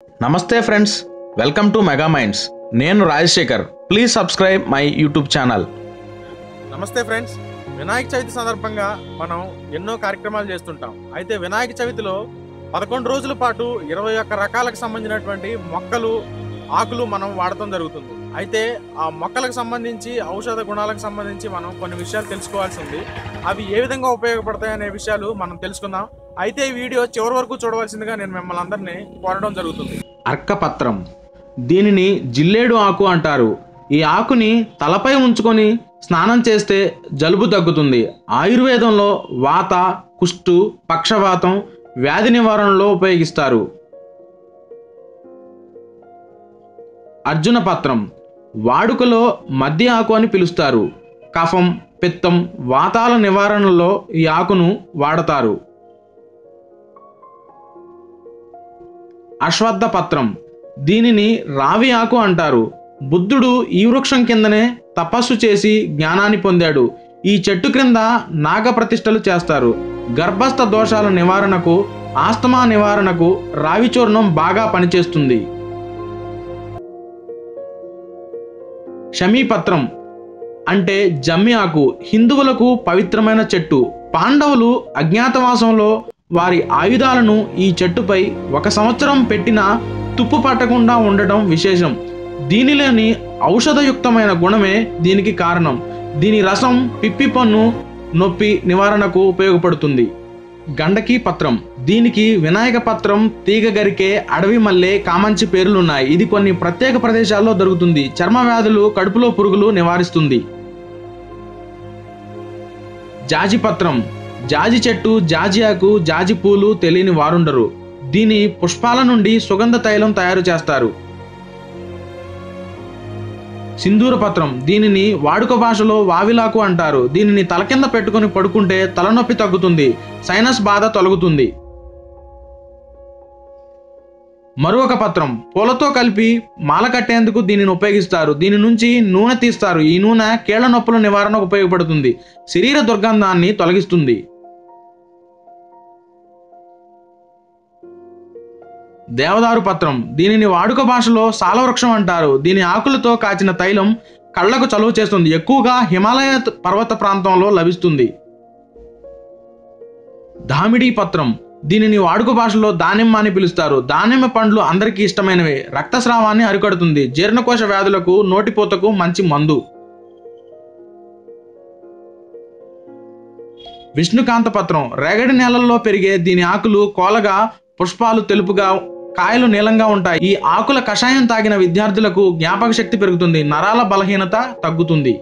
నమస్తే friends, welcome to mega minds. నేను Rajasekhar. Please subscribe my YouTube channel. నమస్తే friends, Vinayaka Chavithi సందర్భంగా మనం ఎన్నో కార్యక్రమాలు చేస్తుంటాం. అయితే వినాయక చవితిలో 11 రోజుల పాటు 21 రకాలకు సంబంధించినటువంటి మొక్కలు, ఆకులు మనం వాడటం జరుగుతుంది. అయితే ఆ మొక్కలకు సంబంధించి ఔషధ గుణాలకు సంబంధించి మనం కొన్ని విషయాలు తెలుసుకోవాల్సి ఉంది. అవి ఏ విధంగా ఉపయోగపడతాయి అనే విషయాలు మనం తెలుసుకుందాం. అయితే ఈ వీడియో చివరి వరకు చూడవలసిందిగా నేను మిమ్మల్ని అందరినీ కోరడం జరుగుతుంది. అర్కపత్రం, దీనిని జిల్లేడు ఆకు అంటారు. ఈ ఆకుని తలపై ఉంచుకొని స్నానం చేస్తే జలుబు తగ్గుతుంది. ఆయుర్వేదంలో వాత, కుష్టు, పక్షవాతం వ్యాధి నివారణలో ఉపయోగిస్తారు. అర్జునపత్రం, వాడుకలో మద్ది ఆకు అని పిలుస్తారు. కఫం, పిత్తం, వాతాల నివారణలో ఈ ఆకును వాడతారు. అశ్వత్థ పత్రం, దీనిని రావి ఆకు అంటారు. బుద్ధుడు ఈ వృక్షం కిందనే తపస్సు చేసి జ్ఞానాన్ని పొందాడు. ఈ చెట్టు క్రింద నాగప్రతిష్ఠలు చేస్తారు. గర్భస్థ దోషాల నివారణకు, ఆస్తమా నివారణకు రావి చూర్ణం బాగా పనిచేస్తుంది. షమీపత్రం అంటే జమ్మి ఆకు, హిందువులకు పవిత్రమైన చెట్టు. పాండవులు అజ్ఞాతవాసంలో వారి ఆయుధాలను ఈ చెట్టుపై 1 సంవత్సరం పెట్టినా తుప్పు పట్టకుండా ఉండటం విశేషం. దీనిలోని ఔషధయుక్తమైన గుణమే దీనికి కారణం. దీని రసం పిప్పి పన్ను నొప్పి నివారణకు ఉపయోగపడుతుంది. గండకీ పత్రం, దీనికి వినాయక పత్రం, తీగ గరికే, అడవి మల్లె, కామంచి పేర్లున్నాయి. ఇది కొన్ని ప్రత్యేక ప్రదేశాల్లో దొరుకుతుంది. చర్మ వ్యాధులు, కడుపులో పురుగులు నివారిస్తుంది. జాజి పత్రం, జాజి చెట్టు, జాజి ఆకు, జాజి పూలు తెలియని వారుండరు. దీని పుష్పాల నుండి సుగంధ తైలం తయారు చేస్తారు. సింధూర పత్రం, దీనిని వాడుక భాషలో వావిలాకు అంటారు. దీనిని తల కింద పెట్టుకుని పడుకుంటే తలనొప్పి తగ్గుతుంది, సైనస్ బాధ తొలగుతుంది. మరొక పత్రం, పూలతో కలిపి మాల కట్టేందుకు దీనిని ఉపయోగిస్తారు. దీని నుంచి నూనె తీస్తారు. ఈ నూనె కీళ్ల నొప్పుల నివారణకు ఉపయోగపడుతుంది. శరీర దుర్గంధాన్ని తొలగిస్తుంది. దేవదారు పత్రం, దీనిని వాడుక భాషలో సాలవృక్షం అంటారు. దీని ఆకులతో కాచిన తైలం కళ్లకు చలువ చేస్తుంది. ఎక్కువగా హిమాలయ పర్వత ప్రాంతంలో లభిస్తుంది. దామిడి పత్రం, దీనిని వాడుక భాషలో దానిమ్మ అని పిలుస్తారు. దానిమ్మ పండ్లు అందరికీ ఇష్టమైనవి. రక్తస్రావాన్ని అరికడుతుంది. జీర్ణకోశ వ్యాధులకు, నోటిపోతకు మంచి మందు. విష్ణుకాంత పత్రం, రేగడి నేలల్లో పెరిగే దీని ఆకులు కోలగా, పుష్పాలు తెలుపుగా, కాయలు నీలంగా ఉంటాయి. ఈ ఆకుల కషాయం తాగిన విద్యార్థులకు జ్ఞాపక శక్తి పెరుగుతుంది. నరాల బలహీనత తగ్గుతుంది.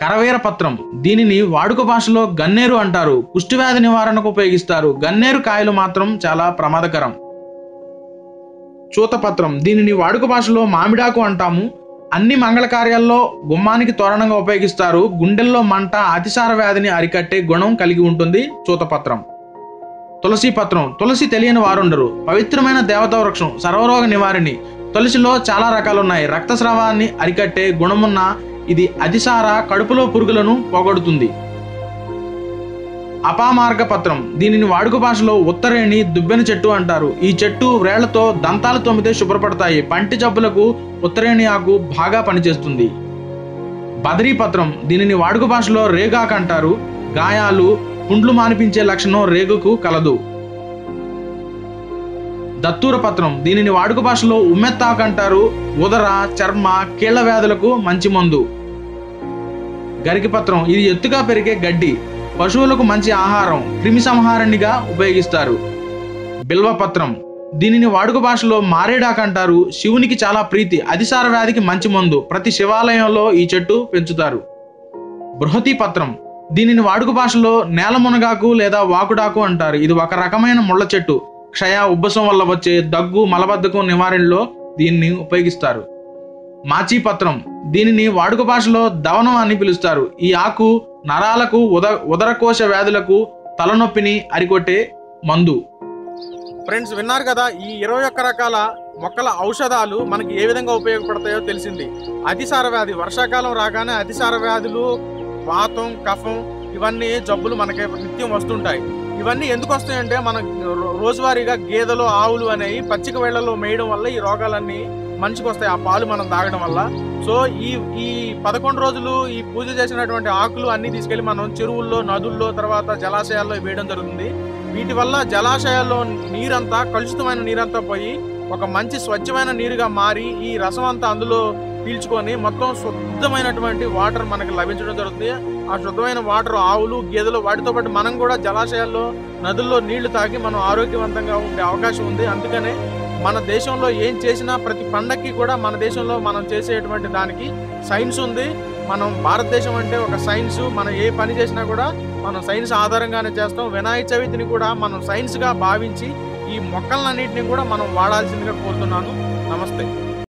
కరవేర పత్రం, దీనిని వాడుక భాషలో గన్నేరు అంటారు. కుష్ఠవ్యాధి నివారణకు ఉపయోగిస్తారు. గన్నేరు కాయలు మాత్రం చాలా ప్రమాదకరం. చూతపత్రం, దీనిని వాడుక భాషలో మామిడాకు అంటాము. అన్ని మంగళ కార్యాల్లో గుమ్మానికి తోరణంగా ఉపయోగిస్తారు. గుండెల్లో మంట, అతిసార వ్యాధిని అరికట్టే గుణం కలిగి ఉంటుంది చూతపత్రం. తులసి పత్రం, తులసి తెలియని వారుండరు. పవిత్రమైన దేవతా వృక్షం, సర్వరోగ నివారిణి. తులసిలో చాలా రకాలున్నాయి. రక్తస్రావాన్ని అరికట్టే గుణమున్న ఇది అతిసార, కడుపులో పురుగులను పోగొడుతుంది. అపామార్గ పత్రం, దీనిని వాడుక భాషలో ఉత్తరేణి, దుబ్బెన చెట్టు అంటారు. ఈ చెట్టు వ్రేళ్లతో దంతాలు తొమ్మితే శుభ్రపడతాయి. పంటి జబ్బులకు ఉత్తరేణి ఆకు బాగా పనిచేస్తుంది. బదరీ పత్రం, దీనిని వాడుక భాషలో రేగాకు అంటారు. గాయాలు, పుండ్లు మానిపించే లక్షణం రేగుకు కలదు. దత్తూర పత్రం, దీనిని వాడుక భాషలో ఉమ్మెత్తాకు అంటారు. ఉదర, చర్మ, కీళ్ల వ్యాధులకు మంచి మందు. గరికి పత్రం, ఇది ఎత్తుగా పెరిగే గడ్డి, పశువులకు మంచి ఆహారం, క్రిమి సంహారణిగా ఉపయోగిస్తారు. బిల్వపత్రం, దీనిని వాడుక భాషలో మారేడాకు అంటారు. శివునికి చాలా ప్రీతి, అతిసార వ్యాధికి మంచి మందు. ప్రతి శివాలయంలో ఈ చెట్టు పెంచుతారు. బృహతి పత్రం, దీనిని వాడుక భాషలో నేల మునగాకు లేదా వాకుడాకు అంటారు. ఇది ఒక రకమైన ముళ్ళ చెట్టు. క్షయ, ఉబ్బసం వల్ల వచ్చే దగ్గు, మలబద్ధకం నివారణలో దీన్ని ఉపయోగిస్తారు. మాచీపత్రం, దీనిని వాడుక భాషలో దవనం అని పిలుస్తారు. ఈ ఆకు నరాలకు, ఉదరకోశ వ్యాధులకు, తలనొప్పిని అరికొట్టే మందు. ఫ్రెండ్స్, విన్నారు కదా, ఈ 21 రకాల మొక్కల ఔషధాలు మనకి ఏ విధంగా ఉపయోగపడతాయో తెలిసింది. అతిసార వ్యాధి, వర్షాకాలం రాగానే అతిసార వ్యాధులు, వాతం, కఫం, ఇవన్నీ జబ్బులు మనకి నిత్యం వస్తుంటాయి. ఇవన్నీ ఎందుకు వస్తాయంటే మన రోజువారీగా గేదెలు ఆవులు అనేవి పచ్చిక వేళ్లలో మేయడం వల్ల ఈ రోగాలన్నీ మనిషికి వస్తాయి, ఆ పాలు మనం తాగడం వల్ల. సో ఈ 11 రోజులు ఈ పూజ చేసినటువంటి ఆకులు అన్ని తీసుకెళ్లి మనం చెరువుల్లో, నదుల్లో, తర్వాత జలాశయాల్లో వేయడం జరుగుతుంది. వీటి వల్ల జలాశయాల్లో నీరంతా, కలుషితమైన నీరంతా పోయి ఒక మంచి స్వచ్ఛమైన నీరుగా మారి ఈ రసం అంతా అందులో పీల్చుకొని మొత్తం శుద్ధమైనటువంటి వాటర్ మనకు లభించడం జరుగుతుంది. ఆ శుద్ధమైన వాటర్ ఆవులు, గేదెలు, వాటితో పాటు మనం కూడా జలాశయాల్లో, నదుల్లో నీళ్లు తాగి మనం ఆరోగ్యవంతంగా ఉండే అవకాశం ఉంది. అందుకనే మన దేశంలో ఏం చేసినా ప్రతి పండక్కి కూడా మన దేశంలో మనం చేసేటువంటి దానికి సైన్స్ ఉంది. మనం భారతదేశం అంటే ఒక సైన్స్. మనం ఏ పని చేసినా కూడా మనం సైన్స్ ఆధారంగానే చేస్తాం. వినాయక చవితిని కూడా మనం సైన్స్గా భావించి ఈ మొక్కలన్నింటినీ కూడా మనం వాడాల్సిందిగా కోరుతున్నాను. నమస్తే.